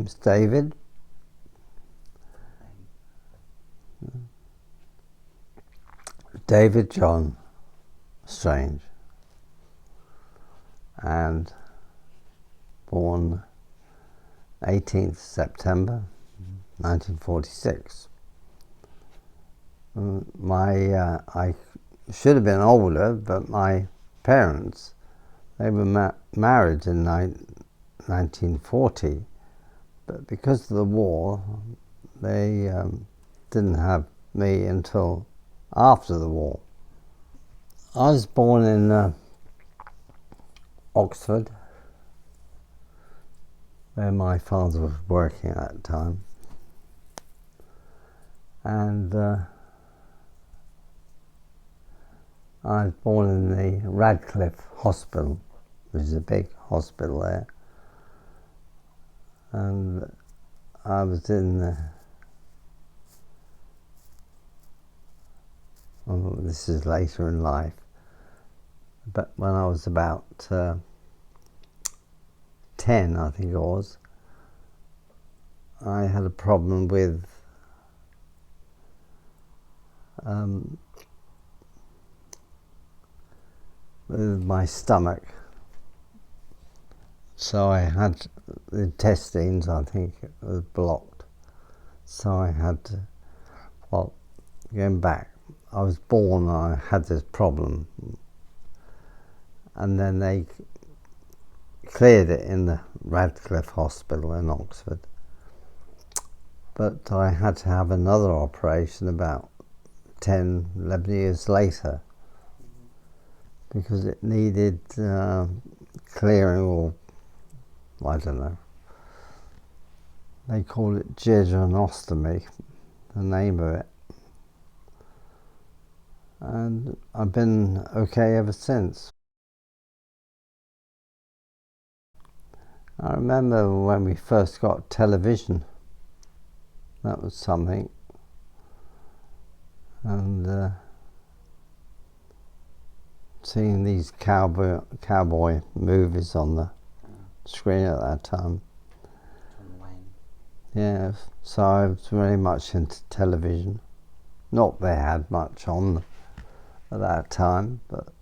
name's David. David John Strange, and born 18th September 1946. I should have been older, but my parents, they were married in 1940, but because of the war, they didn't have me until after the war. I was born in Oxford, where my father was working at the time, and I was born in the Radcliffe Hospital, which is a big hospital there, and I was in this is later in life, but when I was about 10, I think it was, I had a problem with my stomach. So I had the intestines, I think, it was blocked. So I had to, well, going back, I was born, I had this problem, and then they cleared it in the Radcliffe Hospital in Oxford. But I had to have another operation about 10, 11 years later, because it needed clearing, or I don't know, they call it jejunostomy, the name of it. And I've been okay ever since. I remember when we first got television, that was something, and seeing these cowboy movies on the screen at that time. Yeah, so I was very much into television. Not they had much on at that time, but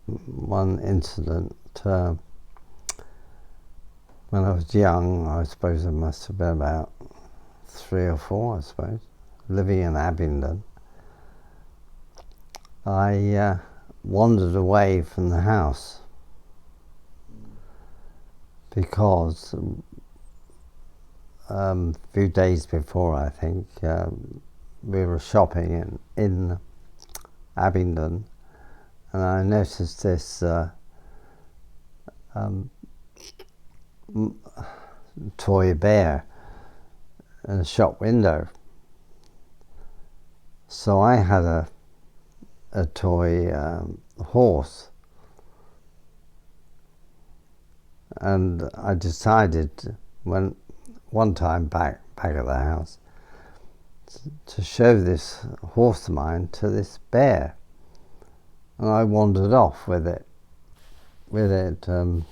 one incident, when I was young, I suppose I must have been about 3 or 4, I suppose, living in Abingdon, I wandered away from the house because a few days before, I think, we were shopping in Abingdon, and I noticed this toy bear in a shop window. So I had a toy horse, and I decided one time back at the house to show this horse of mine to this bear, and I wandered off with it. Must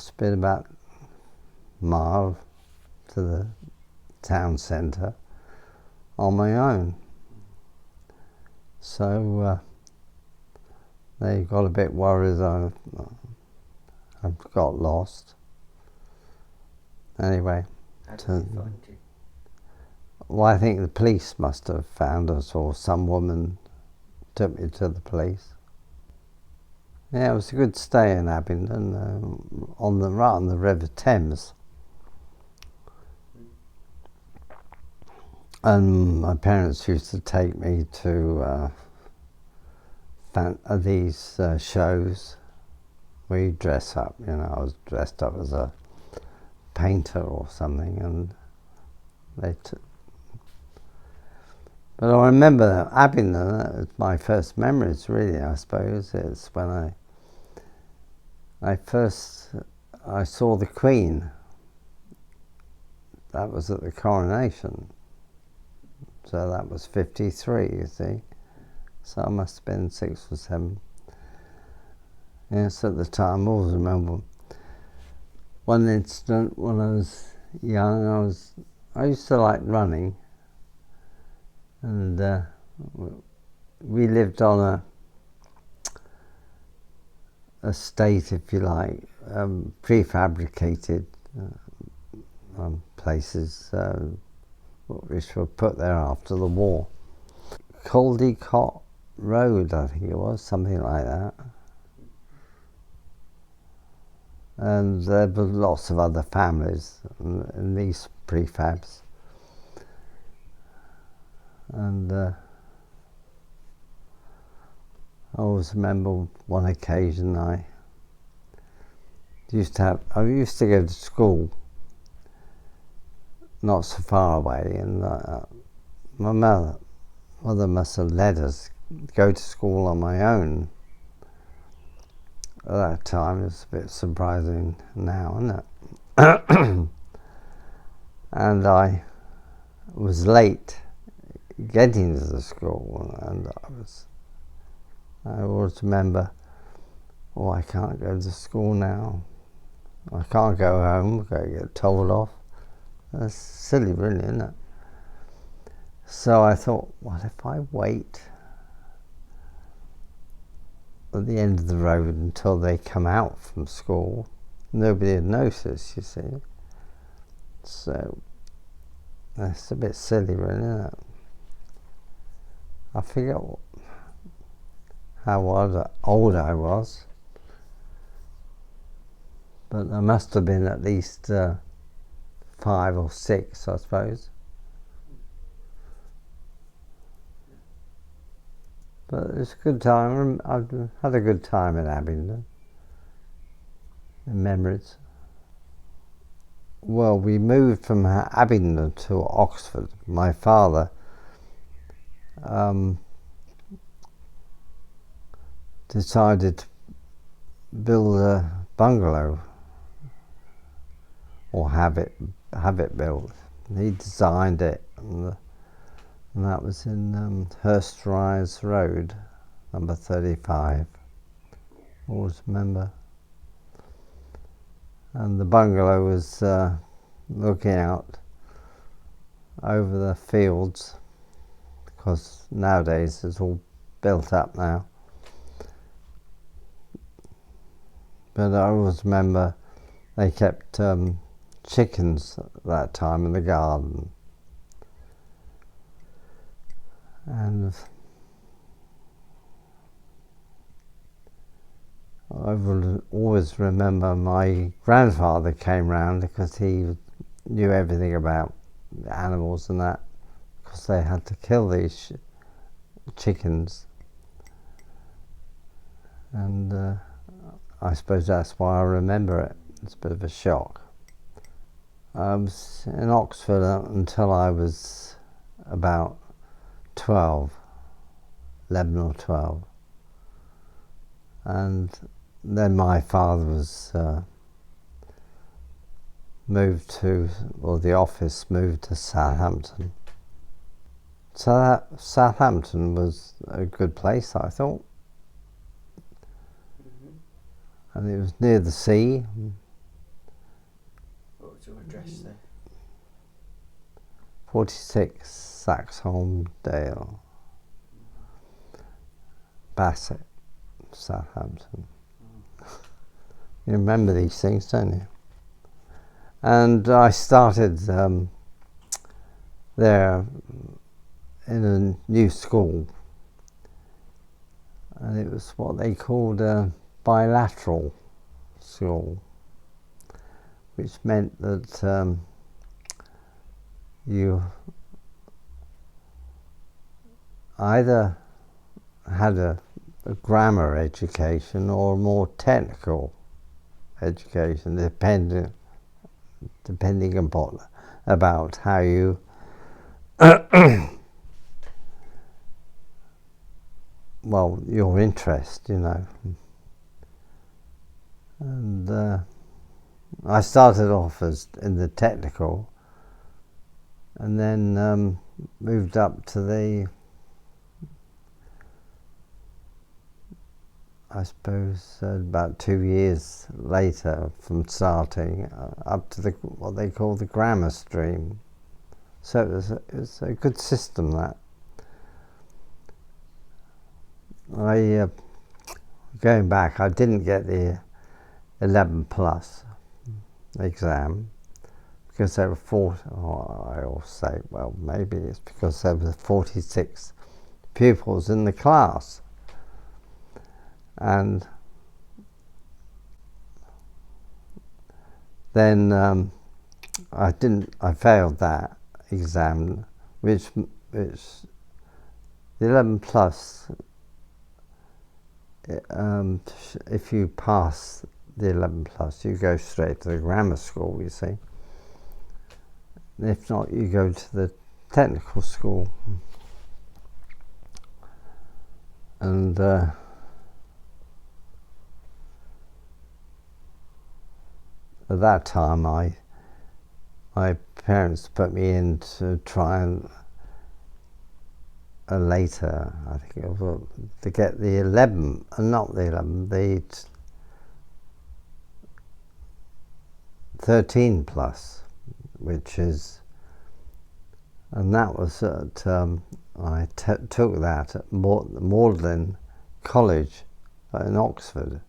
have been about a mile to the town centre on my own. So they got a bit worried I got lost. Anyway, how did they find you? Well, I think the police must have found us, or some woman took me to the police. Yeah, it was a good stay in Abingdon, right on the River Thames. And my parents used to take me to these shows where you dress up. You know, I was dressed up as a painter or something, and but I remember Abingdon, that was my first memories, really, I suppose. It's when I saw the Queen. That was at the coronation. So that was 53, you see. So I must have been 6 or 7. Yes, at the time, I always remember one incident when I was young. I used to like running, and we lived on a estate, if you like, prefabricated places which were put there after the war. Caldecott Road, I think it was, something like that. And there were lots of other families in these prefabs. And I always remember one occasion I used to go to school not so far away, and my mother must have let us go to school on my own. At that time, it's a bit surprising now, isn't it? And I was late getting to the school, and I always remember, oh, I can't go to school now. I can't go home, I get told off. That's silly, really, isn't it? So I thought, what if I wait at the end of the road until they come out from school? Nobody would notice, you see. So that's a bit silly, really, isn't it? I forget how old I was, but I must have been at least 5 or 6, I suppose. But it's a good time. I've had a good time at Abingdon. In memories. Well, we moved from Abingdon to Oxford. My father decided to build a bungalow, or have it built. He designed it, and that was in Hurst Rise Road, number 35. Always remember. And the bungalow was looking out over the fields, because nowadays it's all built up now. But I always remember they kept chickens at that time in the garden. And I will always remember my grandfather came round, because he knew everything about the animals and that, because they had to kill these chickens. And I suppose that's why I remember it. It's a bit of a shock. I was in Oxford until I was about 11 or 12. And then my father was the office moved to Southampton. So Southampton was a good place, I thought. And it was near the sea. What was your address there? 46 Saxholm Dale, Bassett, Southampton. You remember these things, don't you? And I started there in a new school, and it was what they called a bilateral school, which meant that you either had a grammar education or a more technical education, depending upon about how you well, your interest, you know. And I started off as in the technical, and then moved up to I suppose about 2 years later from starting up to what they call the grammar stream. So it was a good system that. Going back, I didn't get the 11 plus exam because there were I will say, well, maybe it's because there were 46 pupils in the class, and then I failed that exam, which the 11 plus. If you pass the 11 plus, you go straight to the grammar school, you see. If not, you go to the technical school. And at that time, my parents put me in to try and later, I think it was, to get the 11, not the 11, the 13 plus, which is, and that was at, I took that at Magdalen College in Oxford,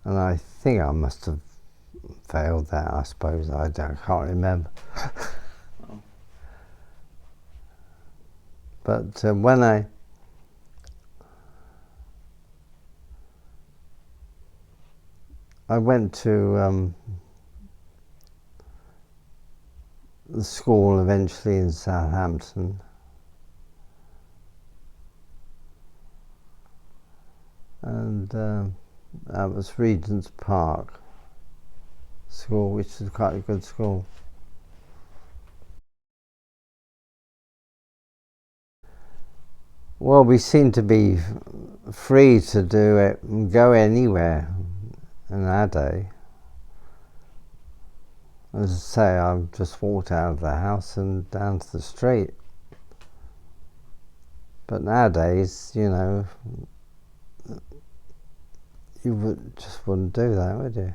and I think I must have failed that, I suppose. I can't remember. But when I went to the school eventually in Southampton, and that was Regent's Park School, which is quite a good school. Well, we seem to be free to do it and go anywhere in our day. As I say, I just walked out of the house and down to the street. But nowadays, you know, you just wouldn't do that, would you?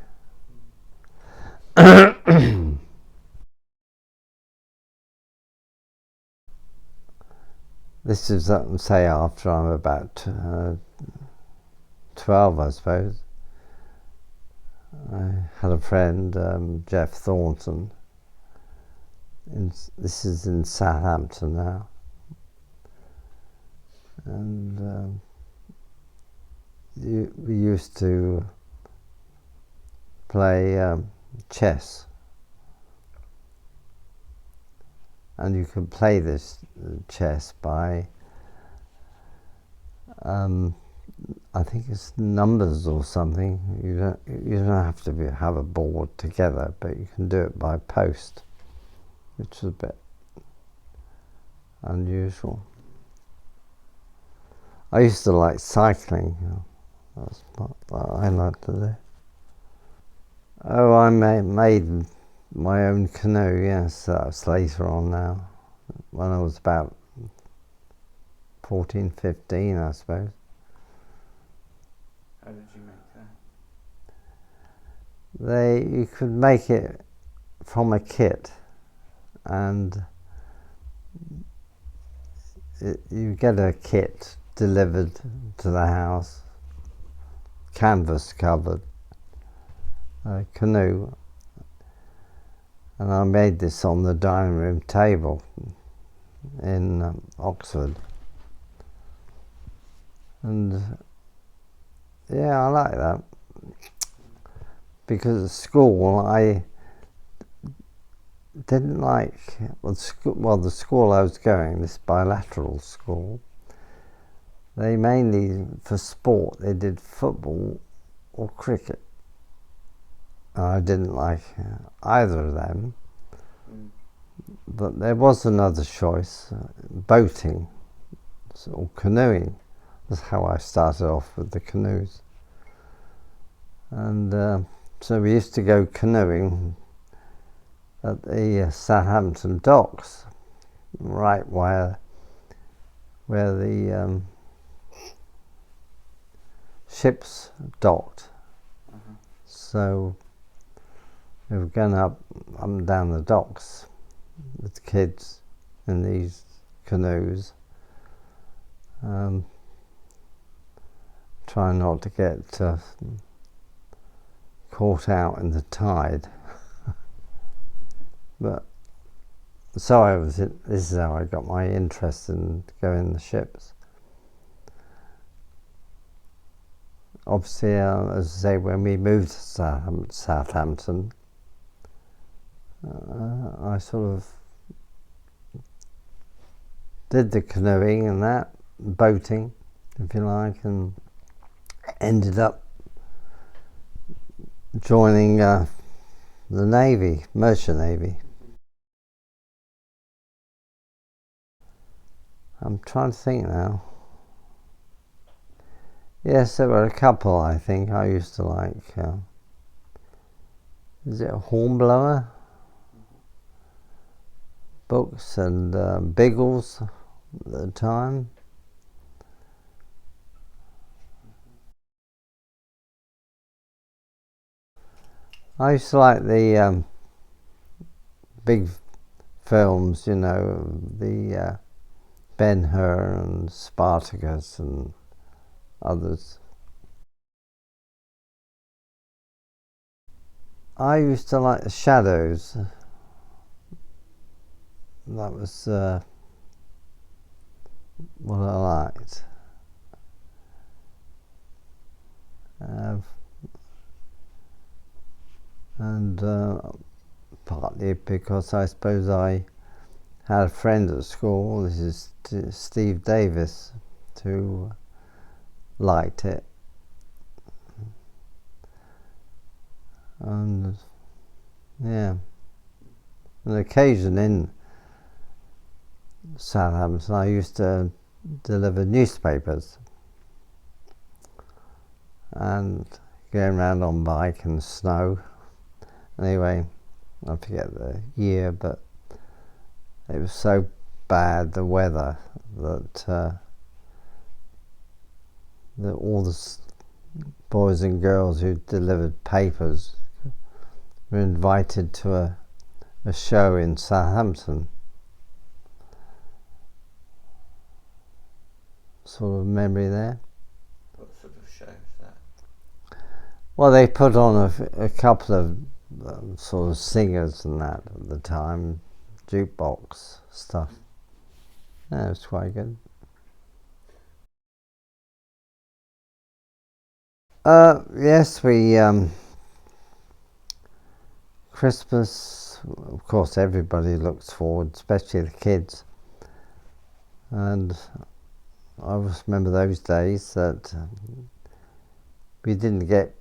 This is, say, after I'm about 12, I suppose. I had a friend, Jeff Thornton. This is in Southampton now. And we used to play chess. And you can play this chess by, I think it's numbers or something. You don't have to have a board together, but you can do it by post, which is a bit unusual. I used to like cycling. That's what I like to do. Oh, I made my own canoe, yes. That was later on now, when I was about 14, 15, I suppose. How did you make that? You could make it from a kit, and you get a kit delivered to the house, canvas covered, a canoe. And I made this on the dining room table in Oxford. And yeah, I like that. Because at school, I didn't like, the school I was going, this bilateral school, they mainly, for sport, they did football or cricket. I didn't like either of them, but there was another choice, boating or canoeing. That's how I started off with the canoes. And so we used to go canoeing at the Southampton docks, right where the ships docked. So we were going up and down the docks with the kids in these canoes, trying not to get caught out in the tide. But so this is how I got my interest in going the ships. Obviously, as I say, when we moved to Southampton, I sort of did the canoeing and that, boating, if you like, and ended up joining the Navy, Merchant Navy. I'm trying to think now. Yes, there were a couple, I think. I used to like, is it a Hornblower? Books and Biggles at the time. I used to like the big films, you know, the Ben-Hur and Spartacus and others. I used to like the Shadows. That was what I liked. And partly because I suppose I had a friend at school, this is Steve Davis, who liked it. And yeah, an occasion in Southampton I used to deliver newspapers and going around on bike in the snow. Anyway, I forget the year, but it was so bad, the weather, that all the boys and girls who delivered papers were invited to a show in Southampton. Sort of memory there. What sort of show is that? Well, they put on a couple of sort of singers and that at the time, jukebox stuff. Yeah, it was quite good. Yes, we Christmas, of course, everybody looks forward, especially the kids. And I always remember those days that we didn't get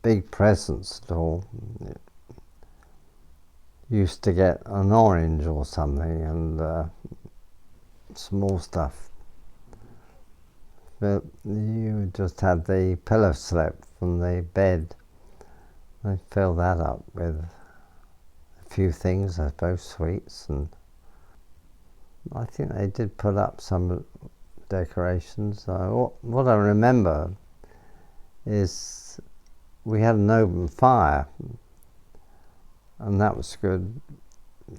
big presents at all. Used to get an orange or something and small stuff. But you just had the pillow slip from the bed. They fill that up with a few things, I suppose, sweets, and I think they did put up some decorations. What I remember is we had an open fire, and that was good.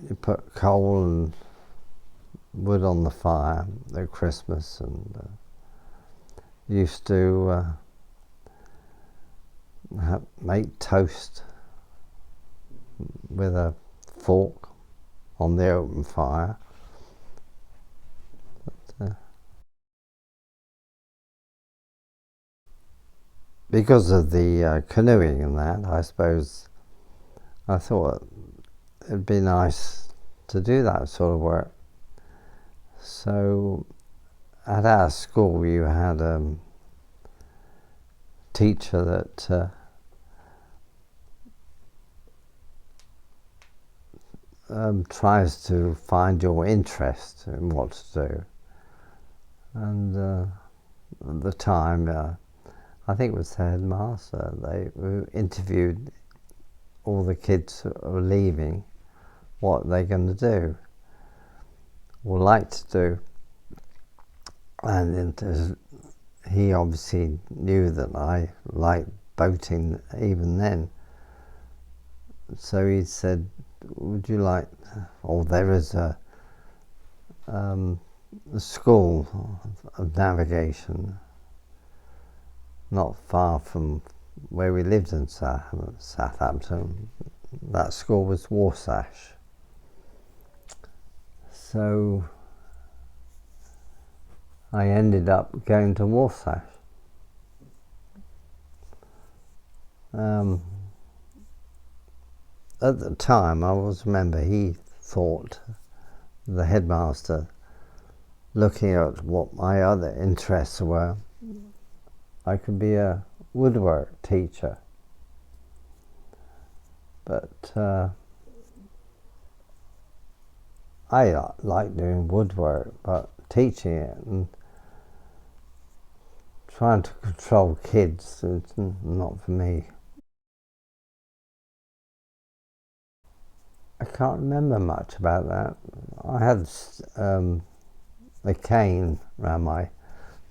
You put coal and wood on the fire at Christmas, and used to make toast with a fork on the open fire. But, because of the canoeing and that, I suppose I thought it'd be nice to do that sort of work. So at our school you had a teacher that tries to find your interest in what to do. And at the time, I think it was the headmaster, they interviewed all the kids who were leaving, what they're going to do or like to do. And he obviously knew that I liked boating even then. So he said, would you like, or there is a school of navigation not far from where we lived in Southampton. That school was Warsash. So I ended up going to Warsash. At the time, I always remember he thought, the headmaster, looking at what my other interests were, I could be a woodwork teacher. But I like doing woodwork, but teaching it and trying to control kids, it's not for me. I can't remember much about that. I had a cane around my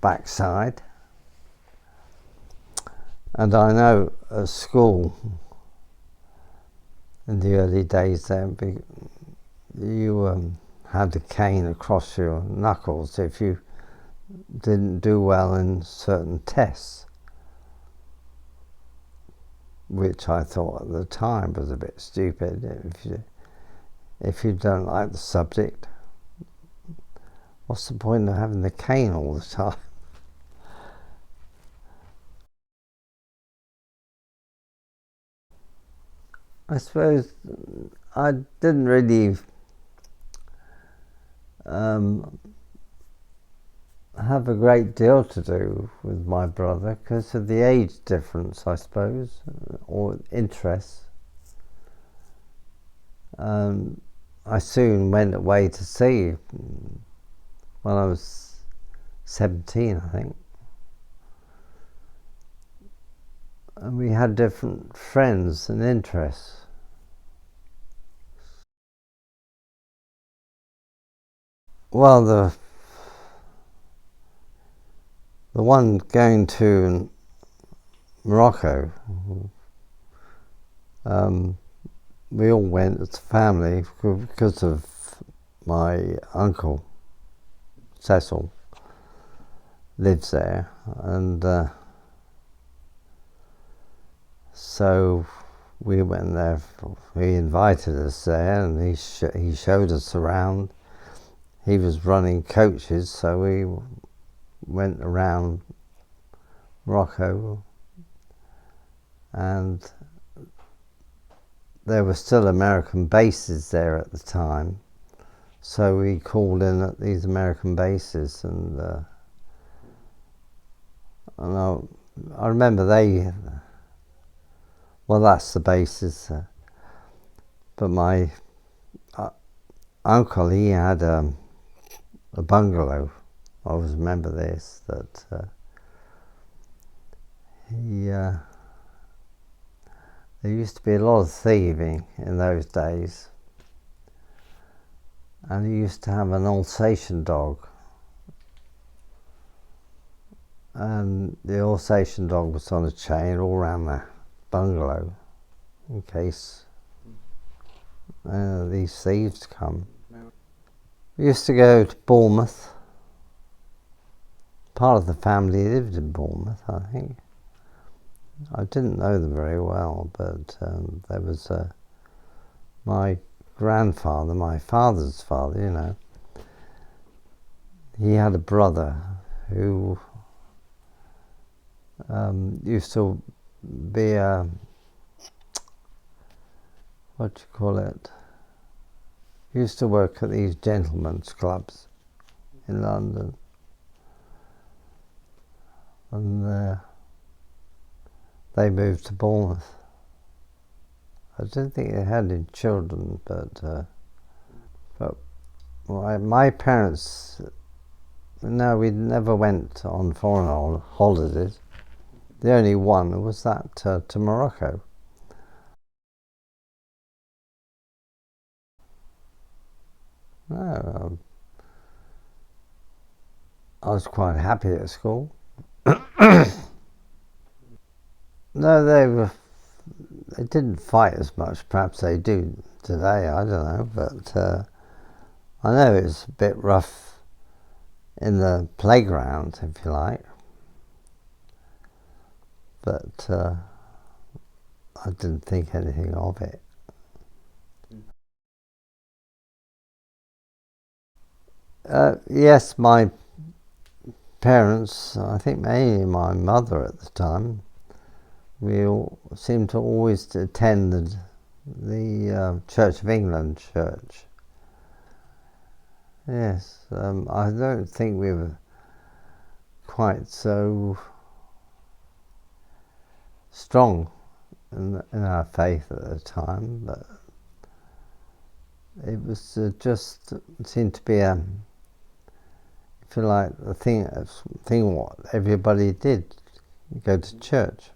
backside, and I know at school in the early days there, you had a cane across your knuckles if you didn't do well in certain tests, which I thought at the time was a bit stupid. If you don't like the subject, what's the point of having the cane all the time? I suppose I didn't really have a great deal to do with my brother because of the age difference, I suppose, or interests. I soon went away to sea when I was 17, I think. And we had different friends and interests. Well, the one going to Morocco, we all went as a family because of my uncle, Cecil, lives there, and so we went there. He invited us there, and he showed us around. He was running coaches, so we went around Morocco, and there were still American bases there at the time, so we called in at these American bases, and I remember well, that's the basis, but my uncle, he had a bungalow. I always remember this, that there used to be a lot of thieving in those days, and he used to have an Alsatian dog, and the Alsatian dog was on a chain all around the bungalow in case these thieves come. We used to go to Bournemouth. Part of the family lived in Bournemouth, I think. I didn't know them very well, but there was my grandfather, my father's father, he had a brother who used to be what do you call it? He used to work at these gentlemen's clubs in London. And they moved to Bournemouth. I didn't think they had any children, but my parents, no, we never went on foreign holidays. The only one was that to Morocco. No, I was quite happy at school. No, they didn't fight as much. Perhaps they do today. I don't know, but I know it's a bit rough in the playground, if you like. But I didn't think anything of it. Yes, my parents, I think mainly my mother at the time, we all seemed to always attend the Church of England church. Yes, I don't think we were quite so strong in our faith at the time, but it was just seemed to be a, if you like, the thing what everybody did, go to church.